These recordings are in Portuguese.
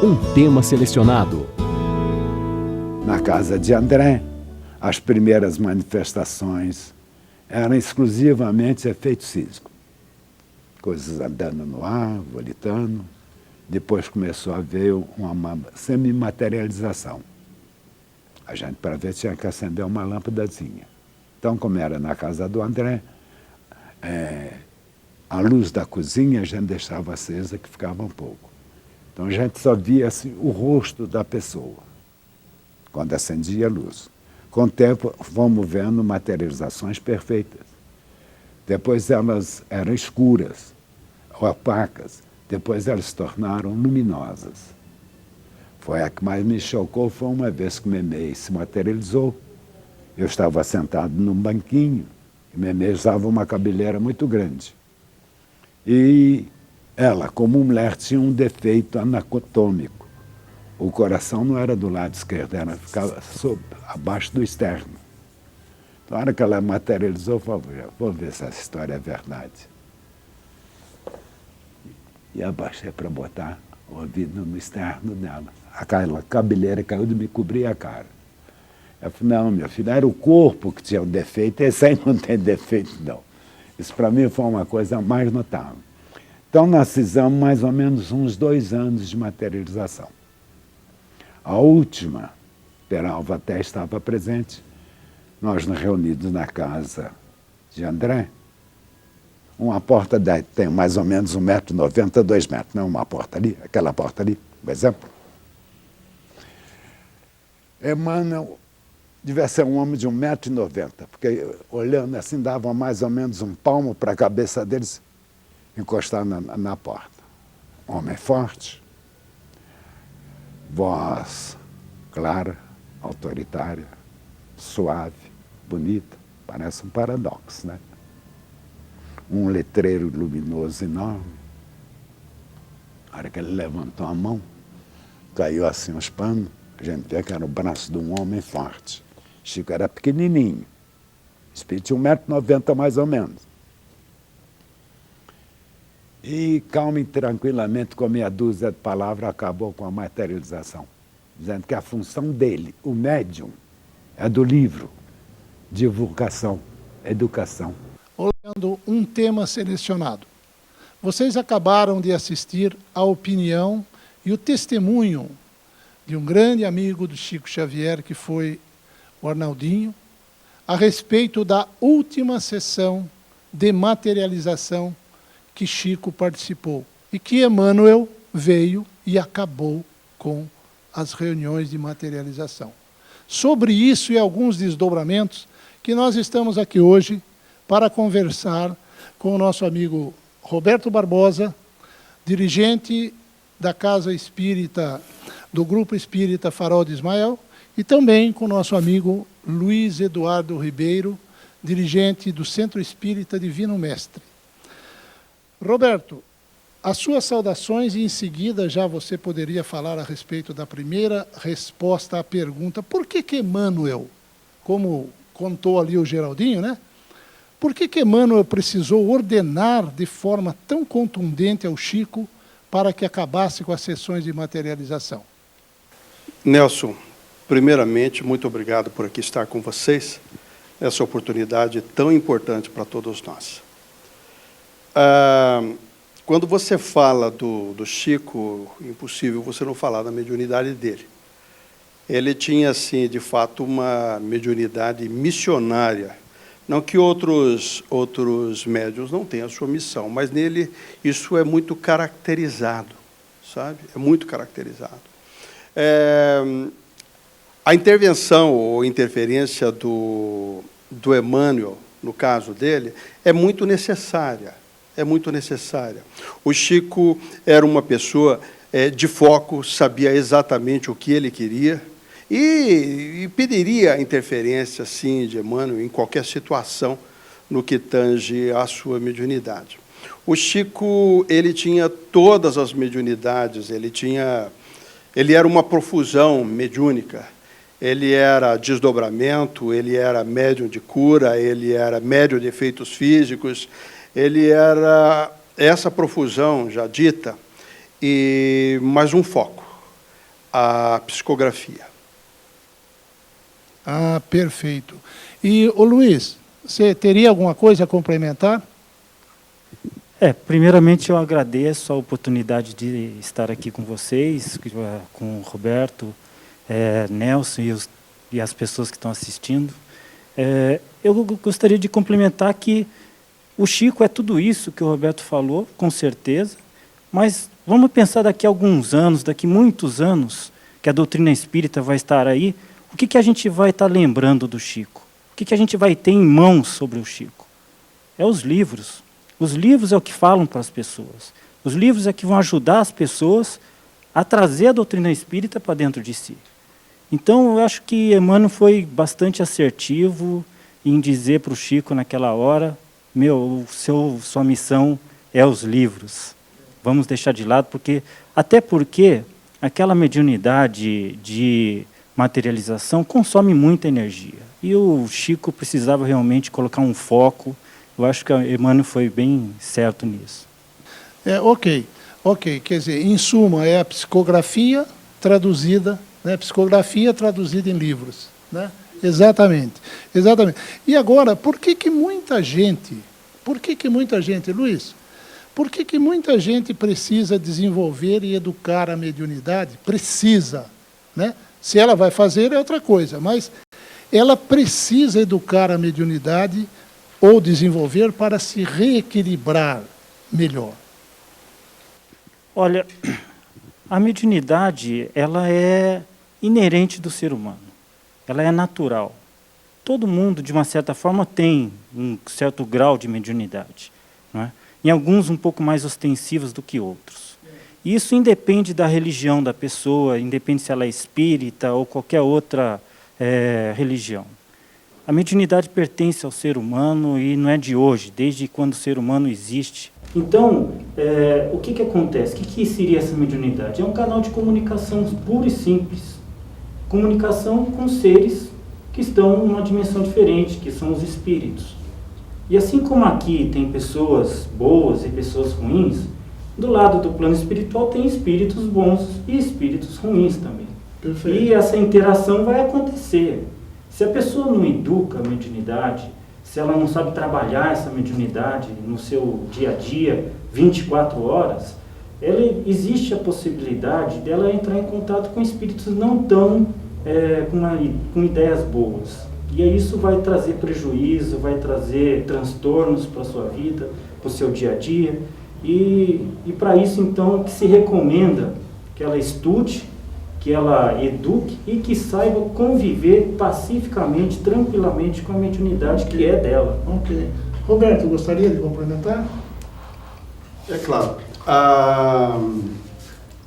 Um tema selecionado. Na casa de André, as primeiras manifestações eram exclusivamente efeito físico. Coisas andando no ar, volitando. Depois começou a haver uma semimaterialização. A gente, para ver, tinha que acender uma lâmpadazinha. Então, como era na casa do André, a luz da cozinha a gente deixava acesa, que ficava um pouco. Então, a gente só via assim, o rosto da pessoa, quando acendia a luz. Com o tempo, fomos vendo materializações perfeitas. Depois elas eram escuras, opacas. Depois elas se tornaram luminosas. Foi a que mais me chocou, foi uma vez que Memei se materializou. Eu estava sentado num banquinho, e Memei usava uma cabeleira muito grande. E ela, como mulher, tinha um defeito anatômico. O coração não era do lado esquerdo, ficava abaixo do externo. Na hora que ela materializou, eu falei, vou ver se essa história é verdade. E abaixei para botar o ouvido no externo dela. Aquela cabeleira caiu de me cobrir a cara. Eu falei, não, meu filho, era o corpo que tinha um defeito, esse aí não tem defeito, não. Isso para mim foi uma coisa mais notável. Então nós fizemos mais ou menos uns 2 anos de materialização. A última, Peralva até estava presente, nós reunidos na casa de André. Uma porta tem mais ou menos 1,90 m, 2 metros, não uma porta ali, aquela porta ali, por exemplo. Emmanuel devia ser um homem de 1,90 m, porque olhando assim dava mais ou menos um palmo para a cabeça deles encostar na porta. Homem forte, voz clara, autoritária, suave, bonita, parece um paradoxo, né? Um letreiro luminoso enorme. Na hora que ele levantou a mão, caiu assim os panos, a gente vê que era o braço de um homem forte. Chico era pequenininho, espírito tinha 1,90 m mais ou menos. E calma e tranquilamente, com meia dúzia de palavras, acabou com a materialização, dizendo que a função dele, o médium, é do livro, divulgação, educação. Olhando um tema selecionado. Vocês acabaram de assistir à opinião e o testemunho de um grande amigo do Chico Xavier, que foi o Arnaldinho, a respeito da última sessão de materialização que Chico participou e que Emmanuel veio e acabou com as reuniões de materialização. Sobre isso e alguns desdobramentos que nós estamos aqui hoje para conversar com o nosso amigo Roberto Barbosa, dirigente da Casa Espírita, do Grupo Espírita Farol de Ismael, e também com o nosso amigo Luiz Eduardo Ribeiro, dirigente do Centro Espírita Divino Mestre. Roberto, as suas saudações e em seguida já você poderia falar a respeito da primeira resposta à pergunta: por que Emmanuel, como contou ali o Geraldinho, né? Por que Emmanuel precisou ordenar de forma tão contundente ao Chico para que acabasse com as sessões de materialização? Nelson, primeiramente, muito obrigado por aqui estar com vocês, essa oportunidade tão importante para todos nós. Quando você fala do Chico, impossível você não falar da mediunidade dele. Ele tinha, assim, de fato, uma mediunidade missionária. Não que outros médiuns não tenham a sua missão, mas nele isso é muito caracterizado, sabe? É muito caracterizado. A intervenção ou interferência do Emmanuel, no caso dele, é muito necessária. É muito necessária. O Chico era uma pessoa de foco, sabia exatamente o que ele queria e pediria a interferência, sim, de Emmanuel em qualquer situação no que tange à sua mediunidade. O Chico, ele tinha todas as mediunidades, ele era uma profusão mediúnica. Ele era desdobramento, ele era médium de cura, ele era médium de efeitos físicos, ele era essa profusão já dita, mas um foco. a psicografia. Ah, perfeito. E, ô Luiz, você teria alguma coisa a complementar? Primeiramente eu agradeço a oportunidade de estar aqui com vocês, com o Roberto, Nelson e as pessoas que estão assistindo. Eu gostaria de complementar que o Chico é tudo isso que o Roberto falou, com certeza, mas vamos pensar daqui a alguns anos, daqui a muitos anos, que a doutrina espírita vai estar aí, o que a gente vai estar lembrando do Chico? O que a gente vai ter em mãos sobre o Chico? É os livros. Os livros é o que falam para as pessoas. Os livros é que vão ajudar as pessoas a trazer a doutrina espírita para dentro de si. Então, eu acho que Emmanuel foi bastante assertivo em dizer para o Chico naquela hora, sua missão é os livros. Vamos deixar de lado, até porque aquela mediunidade de materialização consome muita energia. E o Chico precisava realmente colocar um foco. Eu acho que a Emmanuel foi bem certo nisso. Ok. Quer dizer, em suma, é a psicografia traduzida, né? Psicografia traduzida em livros, né? Exatamente. E agora, por que muita gente, Luiz, por que muita gente precisa desenvolver e educar a mediunidade? Precisa, né? Se ela vai fazer é outra coisa, mas ela precisa educar a mediunidade ou desenvolver para se reequilibrar melhor. Olha, a mediunidade, ela é inerente do ser humano. Ela é natural. Todo mundo, de uma certa forma, tem um certo grau de mediunidade, não é? Em alguns um pouco mais ostensivos do que outros. E isso independe da religião da pessoa, independe se ela é espírita ou qualquer outra religião. A mediunidade pertence ao ser humano e não é de hoje, desde quando o ser humano existe. Então, o que acontece? O que seria essa mediunidade? É um canal de comunicação puro e simples. Comunicação com seres que estão numa dimensão diferente, que são os espíritos. E assim como aqui tem pessoas boas e pessoas ruins, do lado do plano espiritual tem espíritos bons e espíritos ruins também. Perfeito. E essa interação vai acontecer. Se a pessoa não educa a mediunidade, se ela não sabe trabalhar essa mediunidade no seu dia a dia, 24 horas, existe a possibilidade dela entrar em contato com espíritos não tão com ideias boas. E aí isso vai trazer prejuízo, vai trazer transtornos para a sua vida, para o seu dia a dia. E para isso, então, que se recomenda que ela estude, que ela eduque e que saiba conviver pacificamente, tranquilamente com a mediunidade que é dela. Ok. Roberto, gostaria de complementar? É claro. A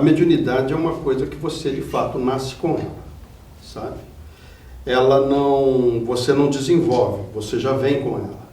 mediunidade é uma coisa que você, de fato, nasce com ela, sabe? Você não desenvolve, você já vem com ela.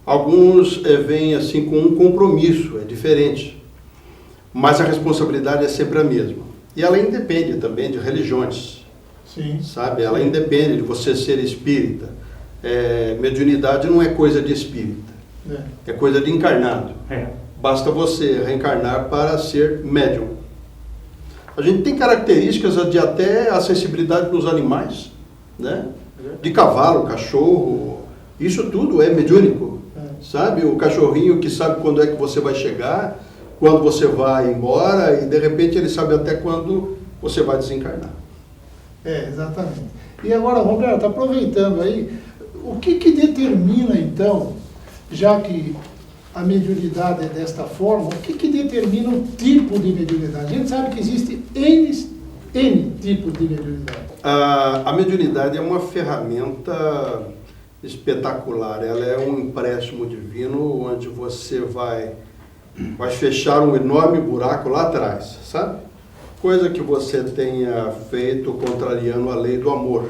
Alguns vêm assim com um compromisso, é diferente. Mas a responsabilidade é sempre a mesma. E ela independe também de religiões. Sim. Sabe? Ela independe de você ser espírita. Mediunidade não é coisa de espírita. É coisa de encarnado. Basta você reencarnar para ser médium. A gente tem características de até acessibilidade nos animais, né? De cavalo, cachorro, isso tudo é mediúnico. Sabe? O cachorrinho que sabe quando é que você vai chegar, quando você vai embora, e de repente ele sabe até quando você vai desencarnar. Exatamente. E agora, Roberto, aproveitando aí, o que determina então, já que a mediunidade é desta forma, o que determina o tipo de mediunidade? A gente sabe que existe N tipos de mediunidade. A mediunidade é uma ferramenta espetacular. Ela é um empréstimo divino onde você vai fechar um enorme buraco lá atrás, sabe? Coisa que você tenha feito contrariando a lei do amor.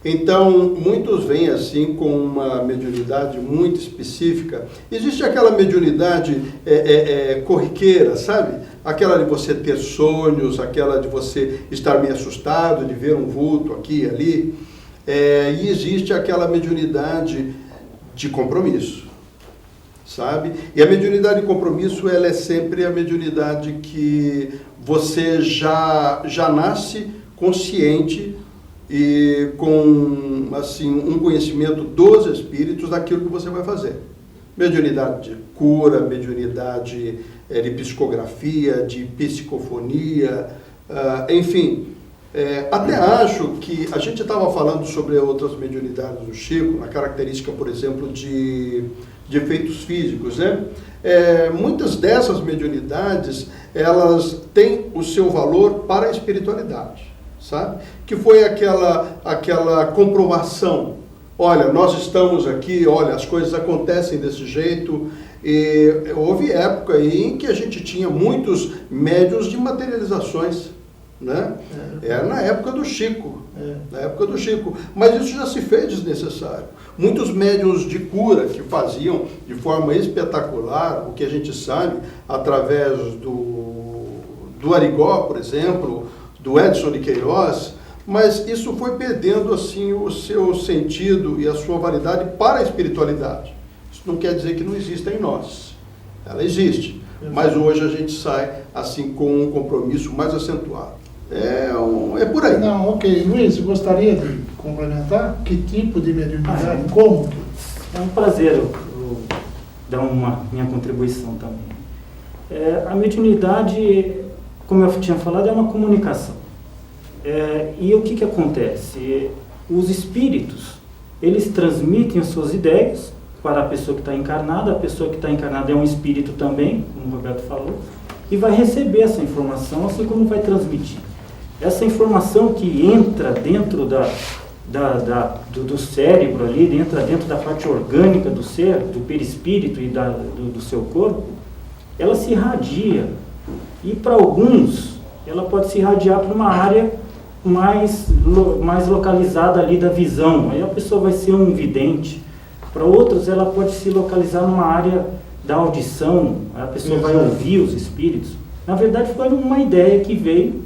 Então, muitos vêm assim com uma mediunidade muito específica. Existe aquela mediunidade corriqueira, sabe? Aquela de você ter sonhos, aquela de você estar meio assustado, de ver um vulto aqui e ali. E existe aquela mediunidade de compromisso. sabe? E a mediunidade de compromisso, ela é sempre a mediunidade que você já nasce consciente e com, assim, um conhecimento dos espíritos daquilo que você vai fazer. Mediunidade de cura, mediunidade de psicografia, de psicofonia, enfim. Até acho que a gente estava falando sobre outras mediunidades do Chico, na característica, por exemplo, de efeitos físicos, né? Muitas dessas mediunidades, elas têm o seu valor para a espiritualidade, sabe? Que foi aquela comprovação. Olha, nós estamos aqui, olha, as coisas acontecem desse jeito. E houve época aí em que a gente tinha muitos médiuns de materializações, né? Era na época do Chico, na época do Chico. Mas isso já se fez desnecessário. Muitos médiuns de cura que faziam de forma espetacular, o que a gente sabe, através do Arigó, por exemplo, do Edson de Queiroz, mas isso foi perdendo assim o seu sentido e a sua validade para a espiritualidade. Isso não quer dizer que não exista em nós. Ela existe, mas hoje a gente sai assim com um compromisso mais acentuado. É por aí. Não, ok. Luiz, gostaria de complementar? Que tipo de mediunidade? Como? É um prazer eu dar minha contribuição também. A mediunidade, como eu tinha falado, é uma comunicação. E o que acontece? Os espíritos, eles transmitem as suas ideias para a pessoa que está encarnada. A pessoa que está encarnada é um espírito também, como o Roberto falou, e vai receber essa informação, assim como vai transmitir. Essa informação que entra dentro do cérebro ali, entra dentro da parte orgânica do ser, do perispírito e do seu corpo, ela se irradia. E para alguns, ela pode se irradiar para uma área mais localizada ali da visão. Aí a pessoa vai ser um vidente. Para outros, ela pode se localizar numa área da audição. A pessoa vai ouvir os espíritos. Na verdade, foi uma ideia que veio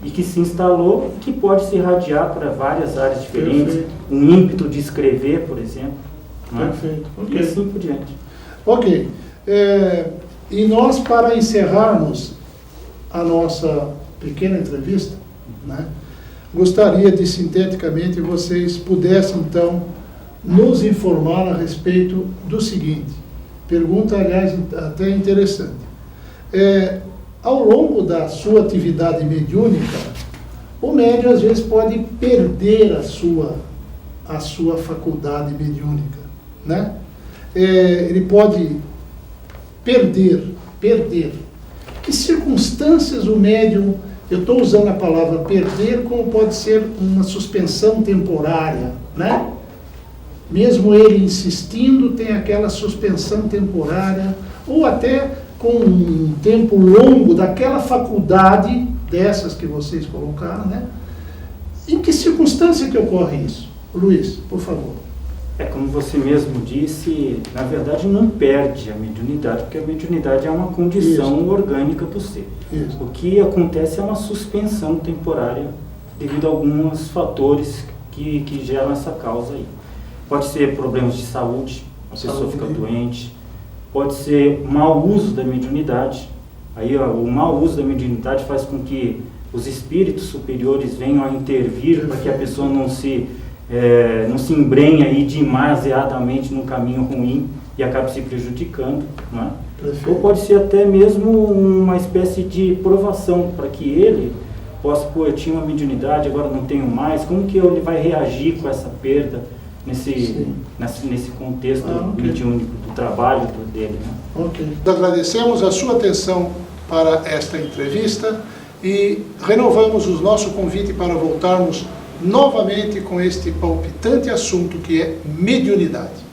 e que se instalou, que pode se irradiar para várias áreas diferentes. Perfeito. Um ímpeto de escrever, por exemplo. Perfeito. E assim por diante. Ok. E nós, para encerrarmos a nossa pequena entrevista, né, gostaria de, sinteticamente, vocês pudessem, então, nos informar a respeito do seguinte. Pergunta, aliás, até interessante. Ao longo da sua atividade mediúnica, o médium, às vezes, pode perder a sua faculdade mediúnica, né? Ele pode perder. Que circunstâncias o médium, eu estou usando a palavra perder, como pode ser uma suspensão temporária, né? Mesmo ele insistindo, tem aquela suspensão temporária, ou até com um tempo longo daquela faculdade, dessas que vocês colocaram, né? Em que circunstância que ocorre isso? Luiz, por favor. Como você mesmo disse, na verdade não perde a mediunidade, porque a mediunidade é uma condição orgânica do ser. Isso. O que acontece é uma suspensão temporária devido a alguns fatores que geram essa causa aí. Pode ser problemas de saúde, a pessoa fica doente, pode ser mau uso da mediunidade. Aí o mau uso da mediunidade faz com que os espíritos superiores venham a intervir para que a pessoa não se embrenhe aí demasiadamente num caminho ruim e acabe se prejudicando, não é? Ou pode ser até mesmo uma espécie de provação para que ele possa, eu tinha uma mediunidade, agora não tenho mais, como que ele vai reagir com essa perda nesse contexto mediúnico do trabalho dele, né? Ok. Agradecemos a sua atenção para esta entrevista e renovamos o nosso convite para voltarmos novamente com este palpitante assunto que é mediunidade.